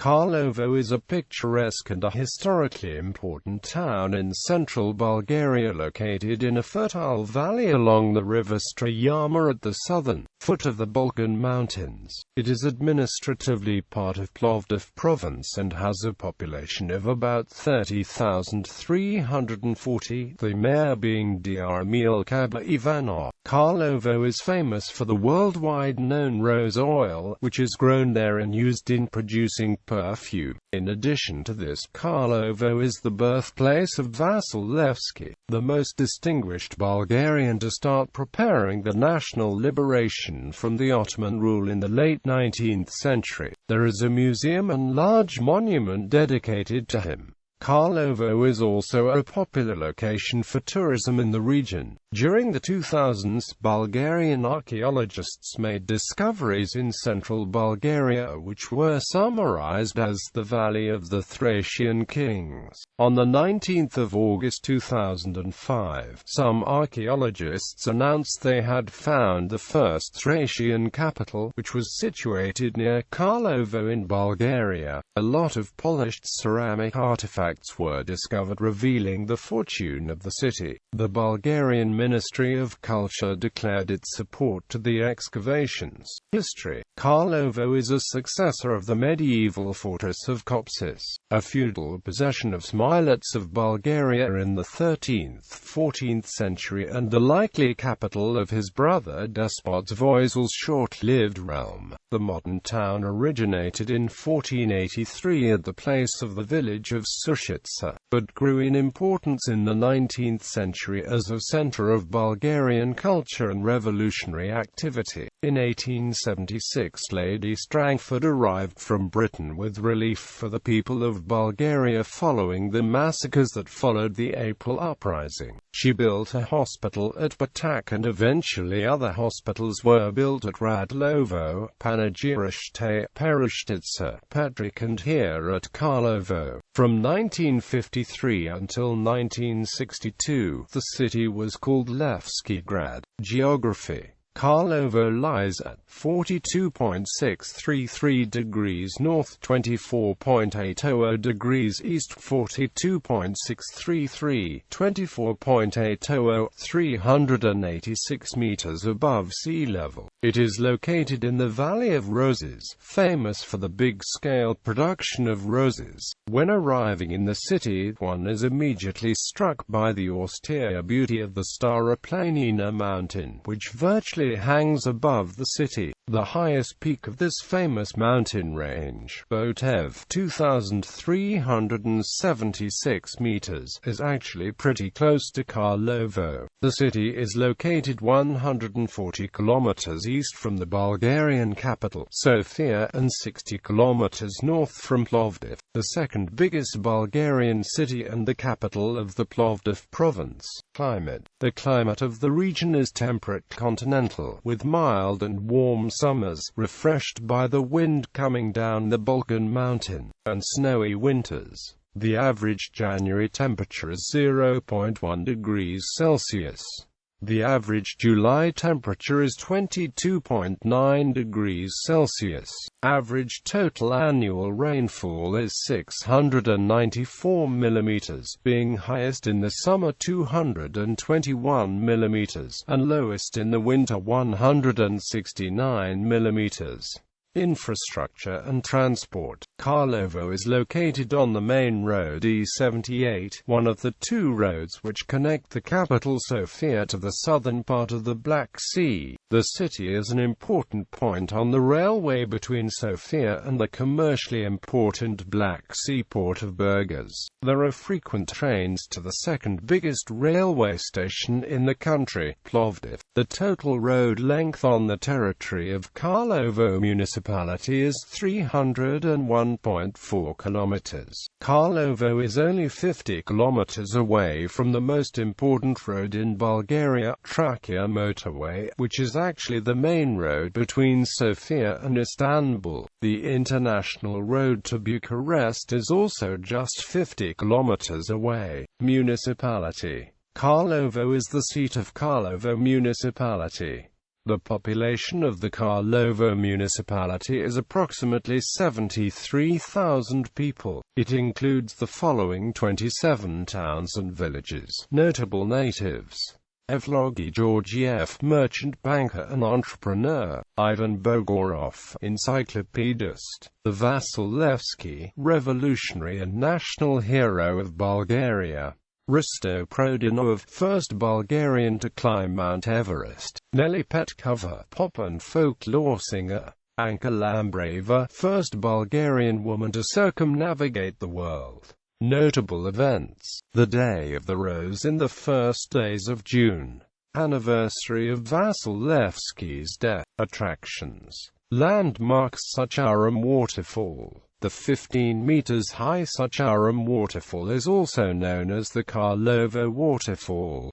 Kàrlovo is a picturesque and a historically important town in central Bulgaria located in a fertile valley along the river Stryama at the southern foot of the Balkan Mountains. It is administratively part of Plovdiv Province and has a population of about 30,340, the mayor being D-r Emil Kabaivanov.Karlovo is famous for the worldwide known rose oil, which is grown there and used in producing perfume. In addition to this, Kàrlovo is the birthplace of Vasil Levski, the most distinguished Bulgarian to start preparing the national liberation from the Ottoman rule in the late 19th century. There is a museum and large monument dedicated to him. Kàrlovo is also a popular location for tourism in the region. During the 2000s, Bulgarian archaeologists made discoveries in central Bulgaria which were summarized as the Valley of the Thracian Kings. On the 19th of August 2005, some archaeologists announced they had found the first Thracian capital, which was situated near Kàrlovo in Bulgaria. A lot of polished ceramic artifacts were discovered revealing the fortune of the city. The Bulgarian Ministry of Culture declared its support to the excavations. History. Kàrlovo is a successor of the medieval fortress of Kopsis, a feudal possession of Smilates of Bulgaria in the 13th–14th century and the likely capital of his brother despot Vaisil's short-lived realm. The modern town originated in 1483 at the place of the village of Sushitsa, but grew in importance in the 19th century as a center of Bulgarian culture and revolutionary activity. In 1876, Lady Strangford arrived from Britain with relief for the people of Bulgaria following the massacres that followed the April Uprising. She built a hospital at Batak and eventually other hospitals were built at Radlovo, Panegyriște, Peruștița, Petric and here at Kàrlovo. From 1953 until 1962, the city was called Levskigrad. Geography. Kàrlovo lies at 42.633 degrees north, 24.800 degrees east, 42.633, 24.800, 386 meters above sea level. It is located in the Valley of Roses, famous for the big-scale production of roses. When arriving in the city, one is immediately struck by the austere beauty of the Stara Planina mountain, which virtually hangs above the city. The highest peak of this famous mountain range, Plovdiv, 2,376 meters, is actually pretty close to Kàrlovo. The city is located 140 kilometers east from the Bulgarian capital, Sofia, and 60 kilometers north from Plovdiv, the second biggest Bulgarian city and the capital of the Plovdiv Province. Climate. The climate of the region is temperate continental, with mild and warm summers, refreshed by the wind coming down the Balkan Mountain, and snowy winters. The average January temperature is 0.1 degrees Celsius. The average July temperature is 22.9 degrees Celsius. Average total annual rainfall is 694 millimeters, being highest in the summer 221 millimeters, and lowest in the winter 169 millimeters. Infrastructure and transport. Kàrlovo is located on the main road E78, one of the two roads which connect the capital Sofia to the southern part of the Black Sea. The city is an important point on the railway between Sofia and the commercially important Black Sea port of Burgas. There are frequent trains to the second biggest railway station in the country, Plovdiv. The total road length on the territory of Kàrlovo municipality is 301.4 kilometers. Kàrlovo is only 50 kilometers away from the most important road in Bulgaria, Trakia motorway, which is actually the main road between Sofia and Istanbul. The international road to Bucharest is also just 50 kilometers away. Municipality. Kàrlovo is the seat of Kàrlovo municipality. The population of the Kàrlovo municipality is approximately 73,000 people. It includes the following 27 towns and villages. Notable natives: Evlogi Georgiev, merchant, banker and entrepreneur; Ivan Bogorov, encyclopedist; the Vasil Levski, revolutionary and national hero of Bulgaria; Risto Prodinov, first Bulgarian to climb Mount Everest; Nelly Petkova, pop and folklore singer; Anka Lambreva, first Bulgarian woman to circumnavigate the world. Notable events: the Day of the Rose in the first days of June, anniversary of Vasil Levski's death, attractions, landmarks: Sucharum Waterfall. The 15 meters high Sucharum Waterfall is also known as the Kàrlovo Waterfall.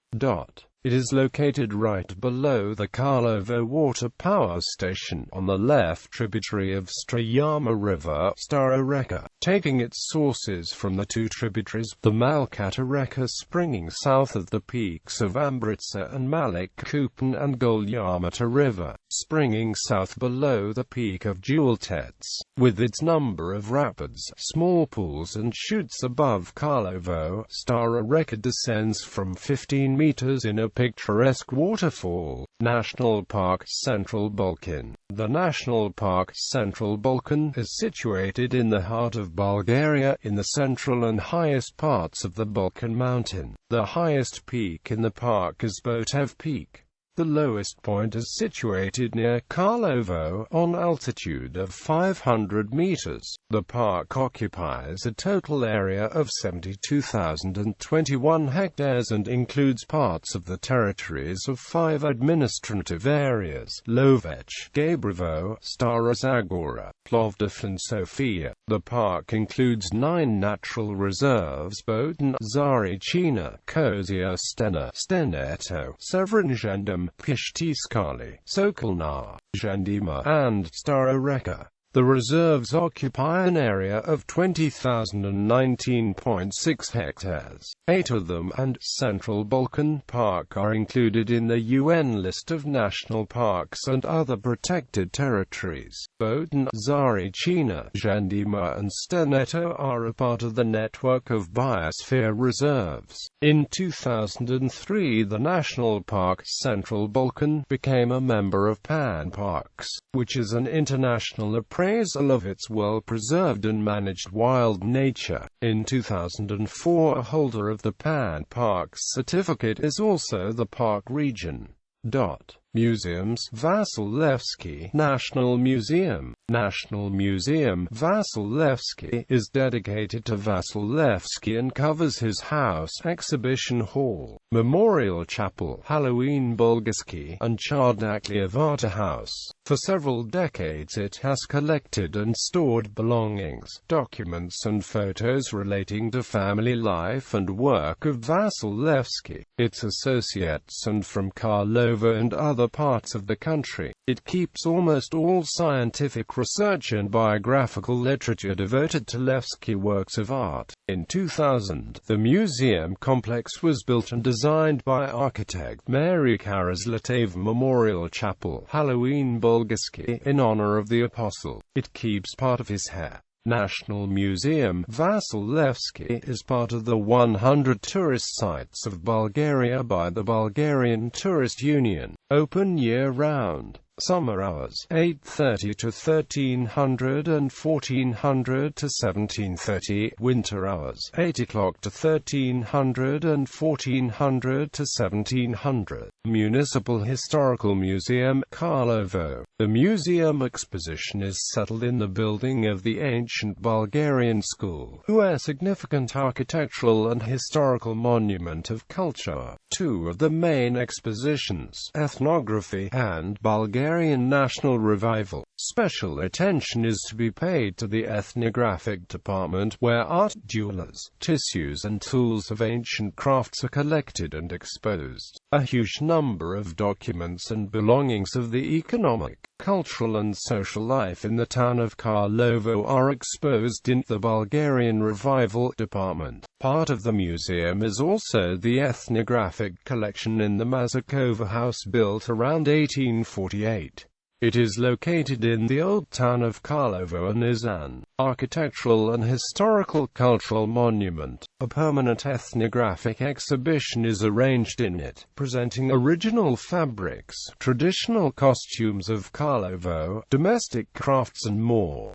It is located right below the Kàrlovo water power station, on the left tributary of Stryama River, Stara Reka, taking its sources from the two tributaries, the Malkata Reka springing south of the peaks of Ambritsa and Malik Kupan, and Gulyamata River, springing south below the peak of Jultets. With its number of rapids, small pools and chutes above Kàrlovo, Stara Reka descends from 15 meters in a picturesque waterfall. National Park Central Balkan. The National Park Central Balkan is situated in the heart of Bulgaria, in the central and highest parts of the Balkan Mountain. The highest peak in the park is Plovdiv Peak. The lowest point is situated near Kàrlovo, on altitude of 500 meters. The park occupies a total area of 72,021 hectares and includes parts of the territories of 5 administrative areas: Lovech, Gabrovo, Stara Zagora, Plovdiv and Sofia. The park includes 9 natural reserves: Botan, Zarichina, Kozia Stena, Steneto, Severinjendam, Pishtiskali, Sokolna, Zhendima, and Stara Reka. The reserves occupy an area of 20,019.6 hectares. 8 of them and Central Balkan Park are included in the UN list of national parks and other protected territories. Botan, Zarichina, Zhendima and Steneto are a part of the network of biosphere reserves. In 2003, the National Park Central Balkan became a member of PAN Parks, which is an international appraisal of its well-preserved and managed wild nature. In 2004, a holder of the PAN Parks certificate is also the park region. Museums. Vasil Levski National Museum. National Museum Vasil Levski is dedicated to Vasil Levski and covers his house, exhibition hall, memorial chapel, Halloween Bulgarski, and Chardakliavata house. For several decades it has collected and stored belongings, documents and photos relating to family life and work of Vasil Levski, its associates and from Kàrlovo and other parts of the country. It keeps almost all scientific research and biographical literature devoted to Levski works of art. In 2000, the museum complex was built and designed by architect Mary Karaslateva Memorial Chapel, Halloween Bulgarski, in honor of the apostle. It keeps part of his hair. National Museum Vasil Levski is part of the 100 tourist sites of Bulgaria by the Bulgarian Tourist Union. Open year-round. Summer hours 8:30 to 1300 and 1400 to 1730. Winter hours 8 o'clock to 1300 and 1400 to 1700. Municipal Historical Museum, Kàrlovo. The museum exposition is settled in the building of the ancient Bulgarian school, a significant architectural and historical monument of culture. 2 of the main expositions, ethnography and Bulgarian national revival. Special attention is to be paid to the ethnographic department, where art, jewelers, tissues and tools of ancient crafts are collected and exposed. A huge number of documents and belongings of the economic, cultural and social life in the town of Kàrlovo are exposed in the Bulgarian Revival Department. Part of the museum is also the ethnographic collection in the Mazakova house built around 1848. It is located in the old town of Kàrlovo and is an architectural and historical cultural monument. A permanent ethnographic exhibition is arranged in it, presenting original fabrics, traditional costumes of Kàrlovo, domestic crafts and more.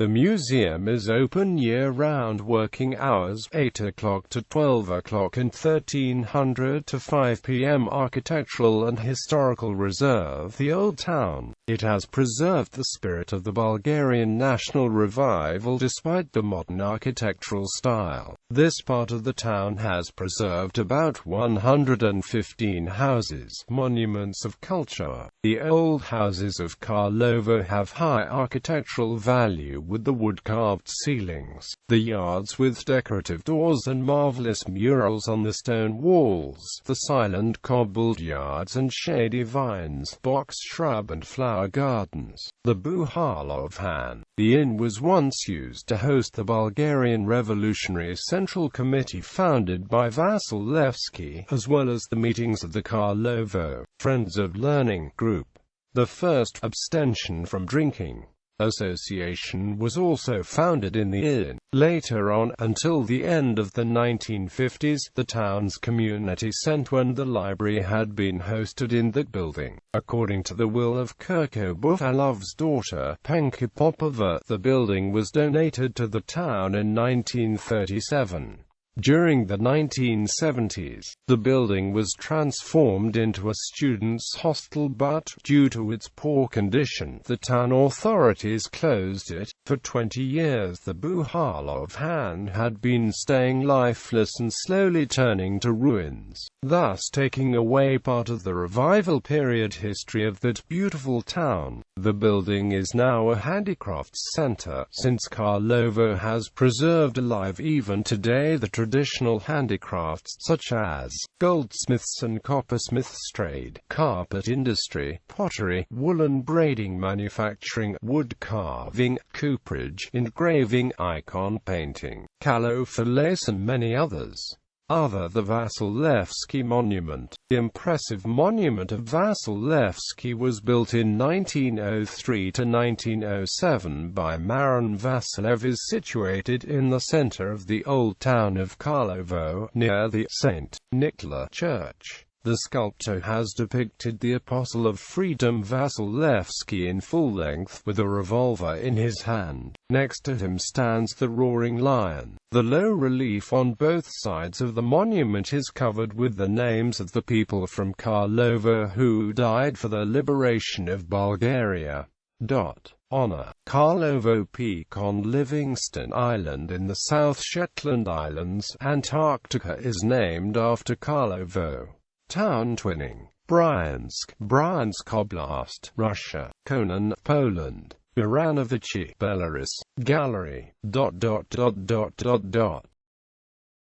The museum is open year-round, working hours 8 o'clock to 12 o'clock and 1300 to 5 p.m. Architectural and Historical Reserve. The Old Town. It has preserved the spirit of the Bulgarian national revival despite the modern architectural style. This part of the town has preserved about 115 houses, monuments of culture. The old houses of Kàrlovo have high architectural value, with the wood-carved ceilings, the yards with decorative doors and marvelous murals on the stone walls, the silent cobbled yards and shady vines, box shrub and flower gardens. The Buhalov Han. The inn was once used to host the Bulgarian Revolutionary Central Committee founded by Vasil Levski, as well as the meetings of the Kàrlovo Friends of Learning group. The first abstention from drinking association was also founded in the inn. Later on, until the end of the 1950s, the town's community centre and the library had been hosted in that building. According to the will of Kirko Bufalov's daughter, Penka Popova, the building was donated to the town in 1937. During the 1970s, the building was transformed into a students' hostel, but, due to its poor condition, the town authorities closed it. For 20 years the Buhalov Han had been staying lifeless and slowly turning to ruins, thus taking away part of the revival period history of that beautiful town. The building is now a handicrafts center, since Kàrlovo has preserved alive even today the traditional handicrafts such as goldsmiths and coppersmiths trade, carpet industry, pottery, woolen braiding, manufacturing, wood carving, cooperage, engraving, icon painting, calico lace and many others. The Vasil Levski Monument. The impressive monument of Vasil Levski was built in 1903 to 1907 by Marin Vasilev, is situated in the center of the old town of Kàrlovo, near the St. Nicola Church. The sculptor has depicted the Apostle of Freedom Vasil Levski in full length, with a revolver in his hand. Next to him stands the roaring lion. The low relief on both sides of the monument is covered with the names of the people from Kàrlovo who died for the liberation of Bulgaria. Honor. Kàrlovo Peak on Livingston Island in the South Shetland Islands, Antarctica, is named after Kàrlovo. Town twinning. Bryansk Oblast, Russia. Konin, Poland. Baranovichi, Belarus. Gallery.